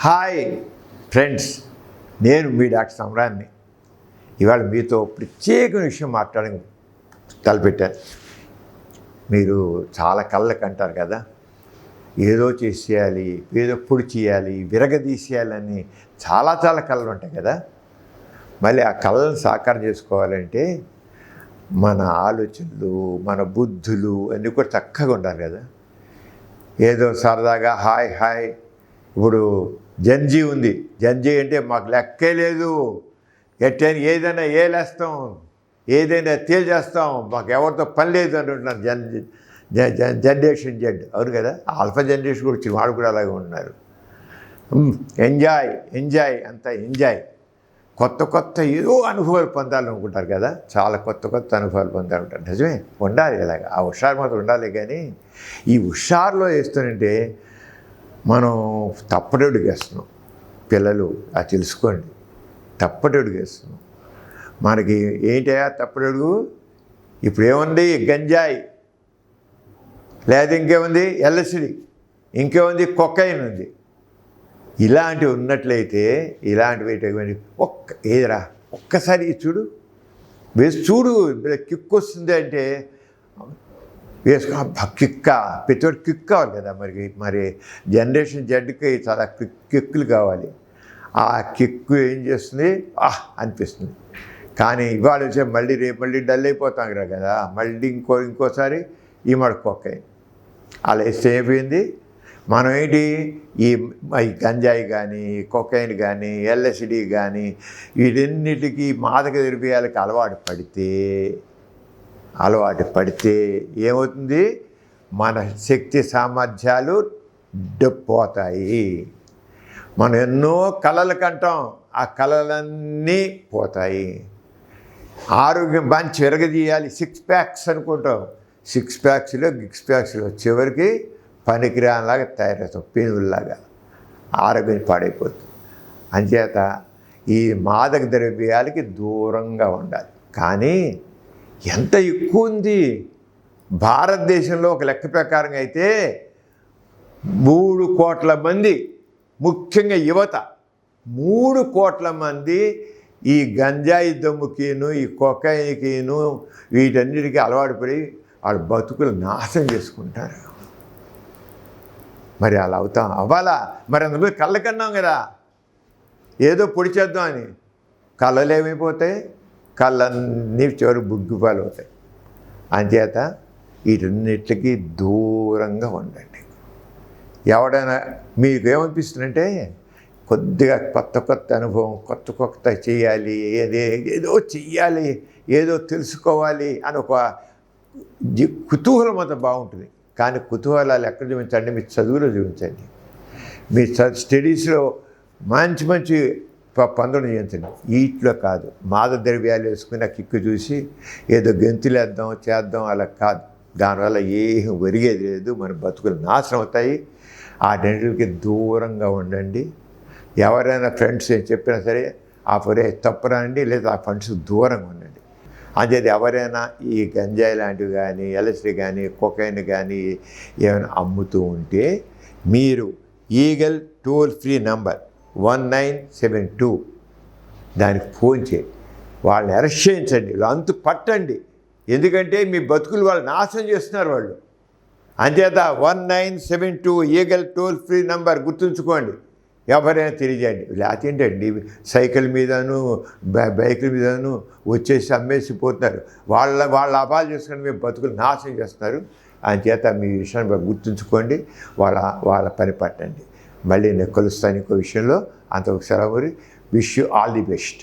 Hi friends, నేను మీ doctor సమ్రాన్ని. ఇవాళ మీతో ప్రత్యేక విషయం మాట్లాడడం తలపెట్టాను. మీరు చాలా కళ్ళకి అంటారు కదా, ఏదో చేసేయాలి, ఏదో పొడి చేయాలి, విరగదీసేయాలని చాలా కళలు ఉంటాయి కదా. మళ్ళీ ఆ కళలను సాకారం చేసుకోవాలంటే మన ఆలోచనలు, మన బుద్ధులు అన్నీ కూడా చక్కగా ఉండాలి కదా. ఏదో సరదాగా హాయ్ హాయ్, ఇప్పుడు జంజీ ఉంది, జంజీ అంటే మాకు లెక్కే లేదు, ఎట్టైనా ఏదైనా ఏలేస్తాం, ఏదైనా తేల్చేస్తాం, మాకు ఎవరితో పని లేదు అంటున్నారు జనరేషన్ జెడ్. అవును కదా, ఆల్ఫా జనరేషన్ కూడా వచ్చి వాడు కూడా అలాగే ఉన్నారు. ఎంజాయ్ ఎంజాయ్ అంతా ఎంజాయ్, కొత్త ఏదో అనుభవాలు పొందాలనుకుంటారు కదా, చాలా కొత్త అనుభవాలు పొందాలంటారు. నిజమే, ఉండాలి ఇలాగ, ఆ హుషారు మాత్రం ఉండాలి. కానీ ఈ హుషారులో వేస్తుంటే మనం తప్పటడుగు వేస్తున్నాం. పిల్లలు అది తెలుసుకోండి, తప్పటడుగు వేస్తున్నాం. మనకి ఏంటయా తప్పటడుగు? ఇప్పుడు ఏముంది? గంజాయి, లేదా ఇంకేముంది ఎల్ఎస్డి, ఇంకేముంది కొకైన్ ఉంది. ఇలాంటివి ఉన్నట్లయితే ఇలాంటివి ఏదిరా ఒక్కసారి చూడు, వేసి చూడు, కిక్ వస్తుంది అంటే వేసుకో. కిక్క, ప్రతివాడు కిక్ కావాలి కదా. మరి జనరేషన్ జెడ్కి చాలా కిక్కులు కావాలి. ఆ కిక్కు ఏం చేస్తుంది? అనిపిస్తుంది. కానీ ఇవాళ వచ్చే మళ్ళీ డల్ అయిపోతాం కదా. మళ్ళీ ఇంకోసారి ఈ మడుకోకాయ అలా వేస్తే అయిపోయింది. మనం ఏంటి, ఈ గంజాయి కానీ, కొకైన్ కానీ, ఎల్ఎస్డి కానీ, వీటన్నిటికీ మాదక ద్రవ్యాలకు అలవాటు పడితే ఏమవుతుంది? మన శక్తి సామర్థ్యాలు పోతాయి. మనం ఎన్నో కళలు కంటాం, ఆ కళలన్నీ పోతాయి. ఆరోగ్యం మంచి విరగదీయాలి, 6 ప్యాక్స్ అనుకుంటాం. 6 ప్యాక్స్లో చివరికి పనికిరానిలాగా తయారవుతాం, పేనుల్లాగా. ఆరోగ్యం పాడైపోతుంది. అంచేత ఈ మాదక ద్రవ్యాలకి దూరంగా ఉండాలి. కానీ ఎంత ఎక్కువ ఉంది భారతదేశంలో? ఒక లెక్క ప్రకారంగా అయితే 3 కోట్ల మంది, ముఖ్యంగా యువత 3 కోట్ల మంది ఈ గంజాయి దమ్ముకిను, ఈ కొకైన్కిను, వీటన్నిటికీ అలవాటు పడి వాళ్ళ బతుకులు నాశనం చేసుకుంటారు. మరి అలా అవ్వాలా? మరి అందుకు కళ్ళ కన్నాం కదా, ఏదో పొడి చేద్దాం అని. కళ్ళలు ఏమైపోతాయి? కళ్ళన్నీ చివరి బుగ్గిపాలు అవుతాయి. అంచేత వీటన్నిటికీ దూరంగా ఉండండి. ఎవడైనా మీకు ఏమనిపిస్తుందంటే కొద్దిగా కొత్త అనుభవం, కొత్త చేయాలి, ఏదో చెయ్యాలి, ఏదో తెలుసుకోవాలి అని ఒక కుతూహలం అంతా బాగుంటుంది. కానీ కుతూహలాలు ఎక్కడ చూపించండి? మీ చదువులో చూపించండి, మీ స్టడీస్లో మంచి పనులు చేయించండి. వీటిలో కాదు. మాదక ద్రవ్యాలు వేసుకుని ఆ కిక్కు చూసి ఏదో గెంతులేద్దాం చేద్దాం, అలా కాదు. దానివల్ల ఏం ఒరిగేది లేదు, మన బతుకులు నాశనం అవుతాయి. ఆ రెండింటికి దూరంగా ఉండండి. ఎవరైనా ఫ్రెండ్స్ ఏం చెప్పినా సరే ఆ తప్పురండి, లేదా ఆ ఫ్రెండ్స్ దూరంగా ఉండండి. అంచేది ఎవరైనా ఈ గంజాయి లాంటివి కానీ, ఎల్ఎస్డి కానీ, కొకైన్ కానీ ఏమైనా అమ్ముతూ ఉంటే మీరు ఈగల్ టోల్ ఫ్రీ నంబర్ 1972 దానికి ఫోన్ చేయండి. వాళ్ళని అరెస్ట్ చేయించండి, అంతు పట్టండి. ఎందుకంటే మీ బతుకులు వాళ్ళు నాశనం చేస్తున్నారు వాళ్ళు. అంచేత 1972 ఈగల్ టోల్ ఫ్రీ నంబర్ గుర్తుంచుకోండి. ఎవరైనా తెలియజేయండి. లేకపోతే ఏంటండి, సైకిల్ మీదను బైకుల మీదను వచ్చేసి అమ్మేసిపోతున్నారు. వాళ్ళ అపాలు చేసుకొని మీ బతుకులు నాశనం చేస్తున్నారు. అంచేత మీ విషయాన్ని గుర్తుంచుకోండి, వాళ్ళ పని పట్టండి. మళ్ళీ నేను కలుస్తాను ఇంకో విషయంలో. అంతకు సెలవు. Wish you all the best.